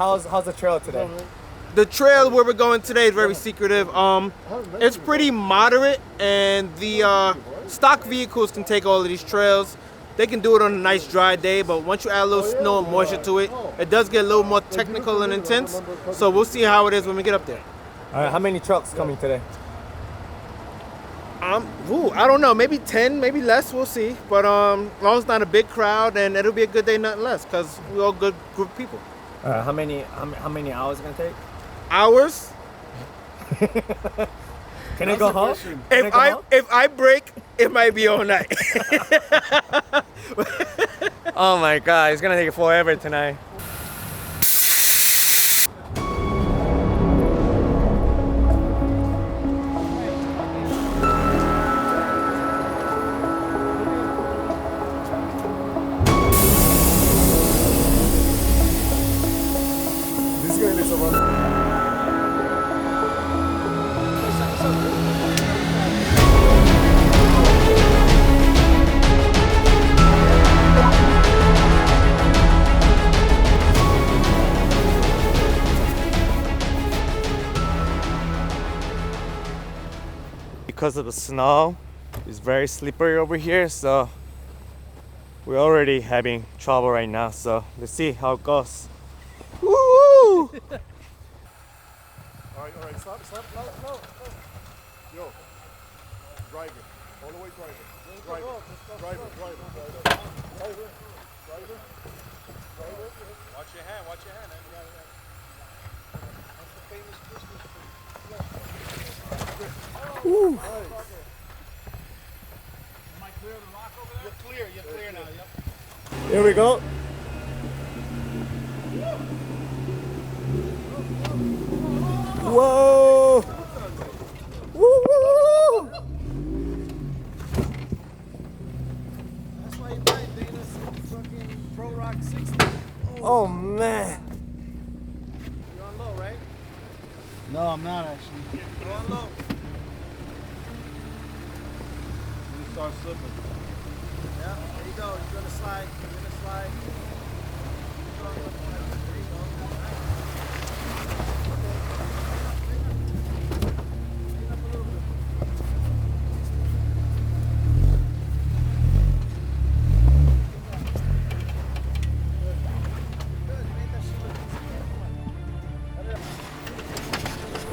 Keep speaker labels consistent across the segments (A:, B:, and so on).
A: How's the trail today?
B: The trail where we're going today is very secretive. It's pretty moderate, and the stock vehicles can take all of these trails. They can do it on a nice dry day, but once you add a little snow and moisture to it, it does get a little more technical and intense. So we'll see how it is when we get up there.
A: All right, how many trucks coming today?
B: I don't know, maybe 10, maybe less, we'll see. But as long as it's not a big crowd, and it'll be a good day, nothing less, because we're all good group of people.
A: How many hours is it gonna take?
B: Hours?
A: Can I go home?
B: If I break, it might be all night.
A: Oh my God, it's gonna take forever tonight. Because of the snow, it's very slippery over here, so we're already having trouble right now. So let's see how it goes. Woo!
C: All right, stop, no. Yo, drive it, all the way drive it. Drive it. Watch your hand, That's the famous Christmas tree.
A: Woo.
C: Am I clear of the rock over there? You're clear now, yep.
A: Here we go. Whoa! Woo!
D: That's why you buy Dana's fucking Pro Rock 60.
A: Oh man!
D: You're on low, right?
C: No, I'm not actually.
D: Go on low.
C: You start slipping.
D: Yeah, there you go. You're gonna slide. There you go.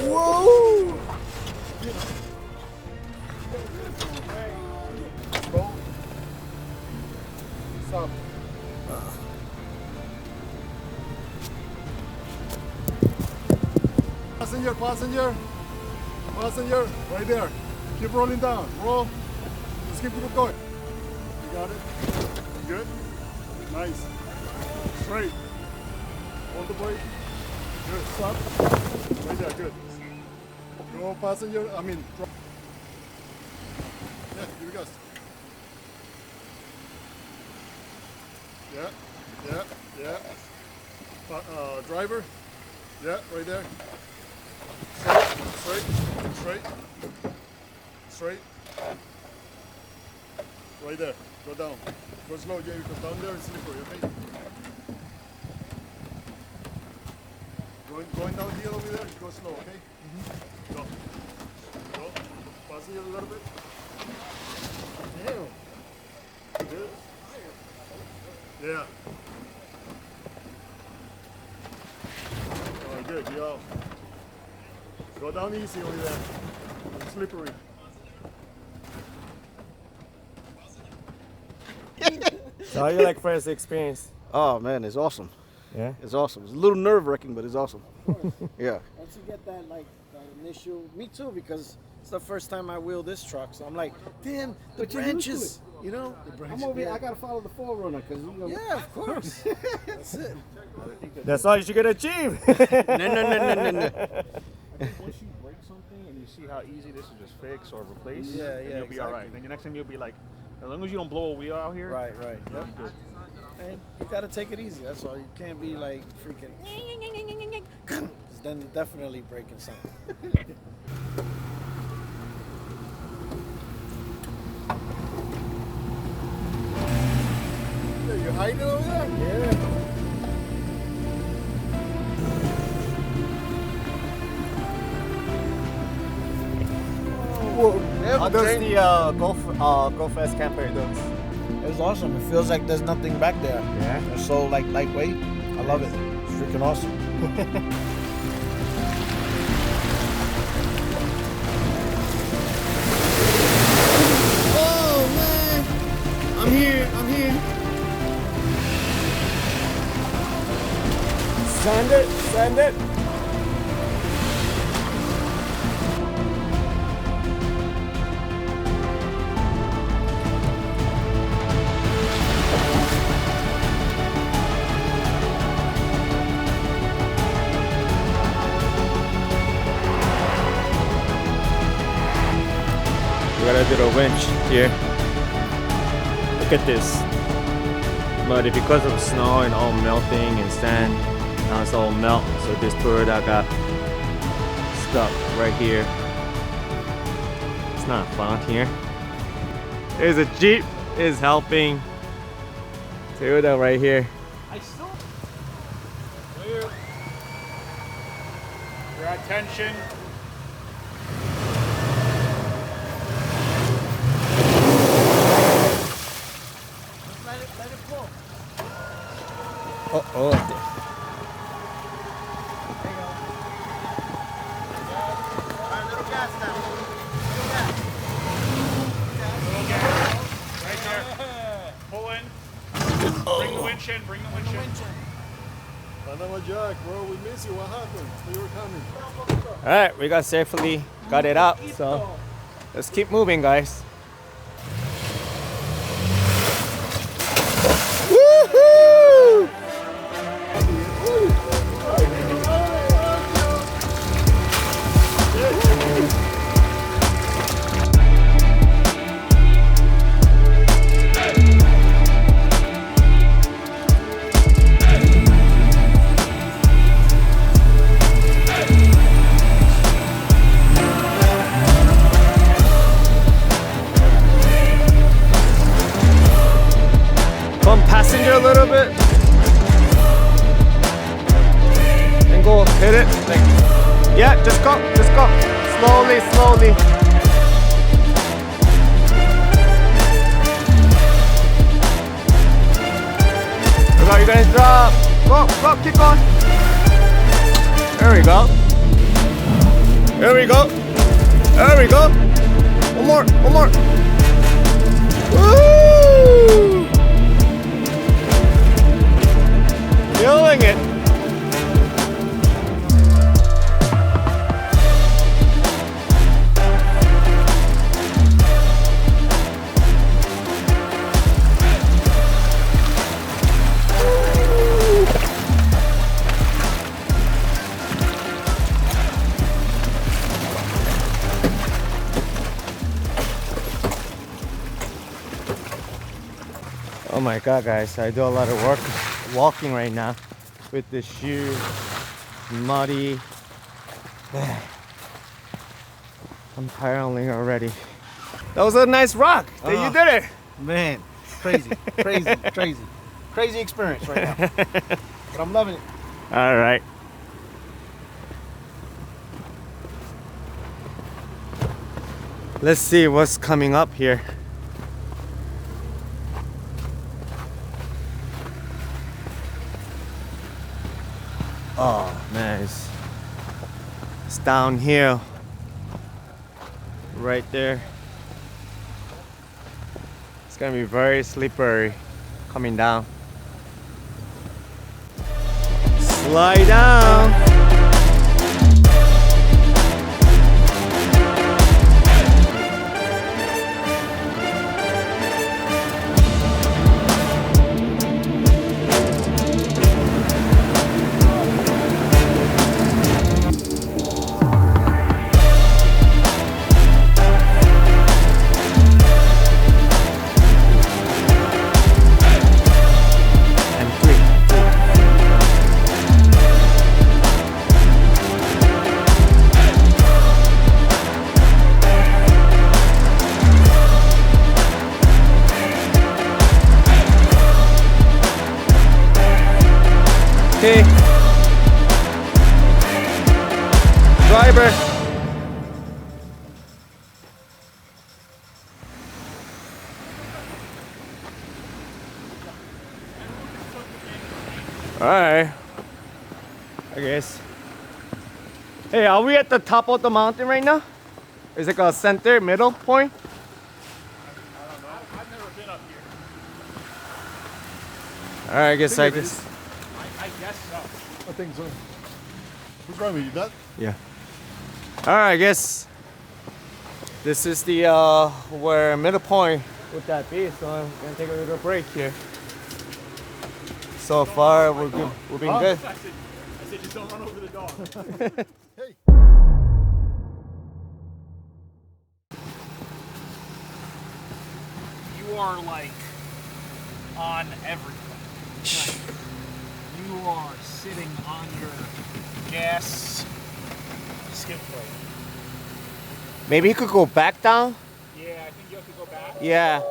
A: Whoa!
C: Stop. Passenger, right there. Keep rolling down. Roll. Just keep it going. You got it? Good? Nice. Straight. Hold the brake. Good. Stop. Right there. Good. Go passenger. Yeah, give it gas. Yeah. Driver. Yeah, right there. Straight. Right there. Go down. Go slow, yeah, because down there is slippery, okay? Going downhill over there, go slow, okay? Go. Passing it a little bit. Damn. Good. Yeah. All right, good. Go. Go down easy over there. It's slippery.
A: So how you like first experience?
E: Oh man, it's awesome.
A: Yeah?
E: It's awesome. It's a little nerve-wracking, but it's awesome. Yeah.
D: Once you get that initial, me too, because it's the first time I wheel this truck, so I'm like, damn, the branches, you know?
E: I'm over here. I gotta follow the forerunner, cause
D: yeah, of course. That's it.
A: That's all you should achieve.
E: No.
C: Once you break something and you see how easy this is just fix or replace,
D: Yeah,
C: then you'll be all right. Then the next time you'll be like, as long as you don't blow a wheel out here,
D: Right.
C: you'll be good.
D: And you gotta take it easy, that's all. You can't be like freaking, 'cause then you're definitely breaking something.
C: Yeah, you hiding over there?
A: Yeah. does the Go Fast camper do?
D: It's awesome. It feels like there's nothing back there.
A: Yeah.
D: It's so like lightweight. I love it. It's freaking awesome.
A: Oh man! I'm here. Send it. We gotta do the winch here. Look at this. But because of snow and all melting and sand, now it's all melt. So this bird I got stuck right here. It's not fun here. There's a Jeep is helping. Toyota right here.
C: Clear. Your attention.
D: Let it pull.
A: Oh.
D: There you go. Alright, little gas now.
C: Little gas. Right there. Pull in. Bring the winch in. Bring the winch in. Panama Jack, bro, we miss you. What happened? You were coming.
A: Alright, we got safely got it out. So let's keep moving, guys. Woohoo! Passenger a little bit and go hit it like, yeah, just go slowly look how you're gonna drop. Go, keep going. There we go. One more. Woo! Killing it. Oh my god, guys, I do a lot of work walking right now with the shoe muddy. I'm tiring already. That was a nice rock that you did it.
D: Man, crazy experience right now. But I'm loving it.
A: All right. Let's see what's coming up here. Oh man, it's downhill right there. It's gonna be very slippery coming down. Slide down. Okay. Driver. I guess. Hey, are we at the top of the mountain right now? Is it a center, middle point?
C: I've never been up here.
A: Alright, I guess I
C: it
A: just.
C: is. I guess so. I think so. What's wrong with you? That?
A: Yeah. Alright, I guess this is the where middle point would that be, so I'm gonna take a little break here. So far we're good. We've been good.
C: I said just don't run over the dog. Hey.
F: You are like on everything. Like, you are sitting on your gas skid plate.
A: Maybe you could go back down?
F: Yeah, I think you have to go back.
A: Yeah.